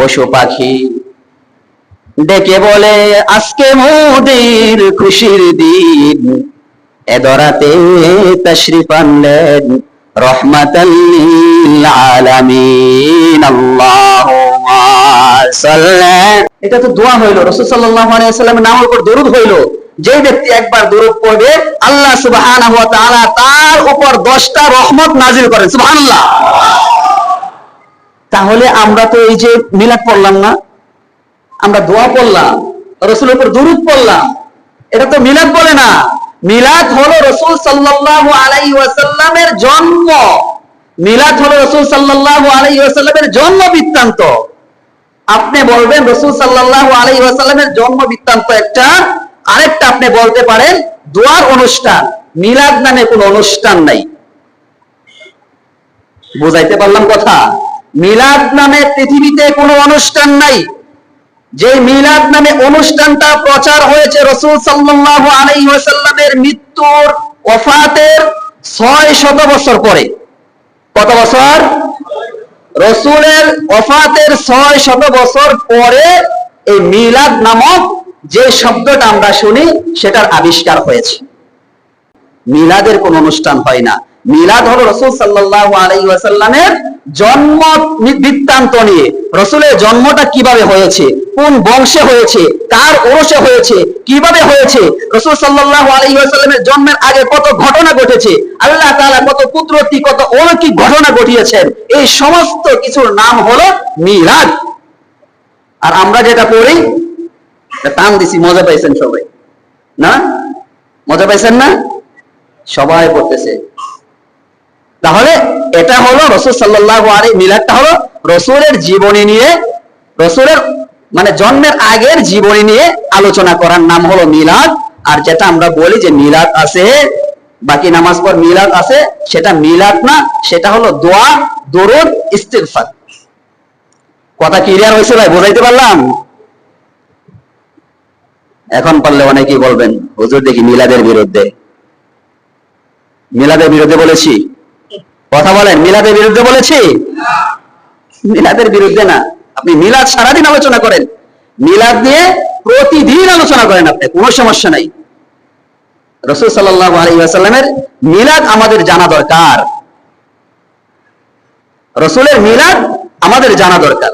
পশু পাখি ডেকে বলে আজকে মোদের খুশির দিন, এ দরাতে তাশরিফ আনলেন রহমাতাল লিল আলামিন। আল্লাহুম্মা সাল্লি। এটা তো দোয়া হইলো, রাসূল সাল্লাল্লাহু আলাইহি ওয়াসাল্লামের নামের উপর দরুদ হইলো। যে ব্যক্তি একবার দরুদ পড়বে আল্লাহ সুবহানাহু ওয়া তাআলা তার উপর 10টা রহমত নাজিল করেন। সুবহানাল্লাহ। তাহলে আমরা তো এই যে মিলাদ পড়লাম না, আমরা দোয়া পড়লাম, রাসূলের উপর দরুদ পড়লাম, এটা তো মিলাদ বলে না। মিলাদ হলো রাসূল সাল্লাল্লাহু আলাইহি ওয়াসাল্লামের জন্ম। মিলাদ হলো রাসূল সাল্লাল্লাহু আলাইহি ওয়াসাল্লামের জন্ম বৃত্তান্ত। আপনি বলবেন রাসূল সাল্লাল্লাহু আলাইহি ওয়াসাল্লামের জন্ম বৃত্তান্ত একটা, আরেকটা আপনি বলতে পারেন দোয়ার অনুষ্ঠান। মিলাদ নামে কোনো অনুষ্ঠান নাই। বুঝাইতে পারলাম কথা? মিলাদ নামে পৃথিবীতে কোনো অনুষ্ঠান নাই। যে মিলাদ নামে অনুষ্ঠানটা প্রচার হয়েছে রাসূল সাল্লাল্লাহু আলাইহি ওয়াসাল্লামের মৃত্যুর ওফাতের 600 বছর পরে। কত বছর? রাসূলের ওফাতের 600 বছর পরে এই মিলাদ নামক যে শব্দটা আমরা শুনি সেটার আবিষ্কার হয়েছে। মিলাদের কোন অনুষ্ঠান হয় না। মিলাদ হলো রাসূল সাল্লাল্লাহু আলাইহি ওয়াসাল্লামের জন্ম বৃত্তান্ত নিয়ে, রাসূলের জন্মটা কিভাবে হয়েছে, কোন বংশে হয়েছে, কার ওরসে হয়েছে, কিভাবে হয়েছে, রাসূল সাল্লাল্লাহু আলাইহি ওয়াসাল্লামের জন্মের আগে কত ঘটনা ঘটেছে, আল্লাহ তাআলা কত কুদরতি কত অলৌকিক ঘটনা ঘটিয়েছেন, এই সমস্ত কিছুর নাম হলো মিলাদ। আর আমরা যেটা পড়ি টান দিছি, মজা পাইছেন সবাই না? মজা পাইছেন না? সবাই পড়তেছে। তাহলে এটা হলো রাসূল সাল্লাল্লাহু আলাইহি, মিলাদটা হলো রাসূলের জীবনী নিয়ে, রাসূলের মানে জন্মের আগের জীবনী নিয়ে আলোচনা করার নাম হলো মিলাদ। আর যেটা আমরা বলি যে মিলাদ আছে, বাকি নামাজ পর মিলাদ আছে, সেটা মিলাদ না, সেটা হলো দোয়া, দরুদ, ইস্তিগফার। কথা ক্লিয়ার হয়েছে ভাই? বোঝাইতে পারলাম? এখন পারলে অনেকেই বলবেন হুজুর দেখি মিলাদের বিরুদ্ধে। মিলাদের বিরুদ্ধে বলেছি? কথা বলেন, মিলাদের বিরুদ্ধে বলেছি? মিলাদের বিরুদ্ধে না। আপনি মিলাদ সারাদিন আলোচনা করেন, মিলাদ নিয়ে প্রতিদিন আলোচনা করেন, আপনি কোনো সমস্যা নাই। রাসূল সাল্লাল্লাহু আলাইহি ওয়াসাল্লামের মিলাদ আমাদের জানা দরকার। রাসূলের মিলাদ আমাদের জানা দরকার।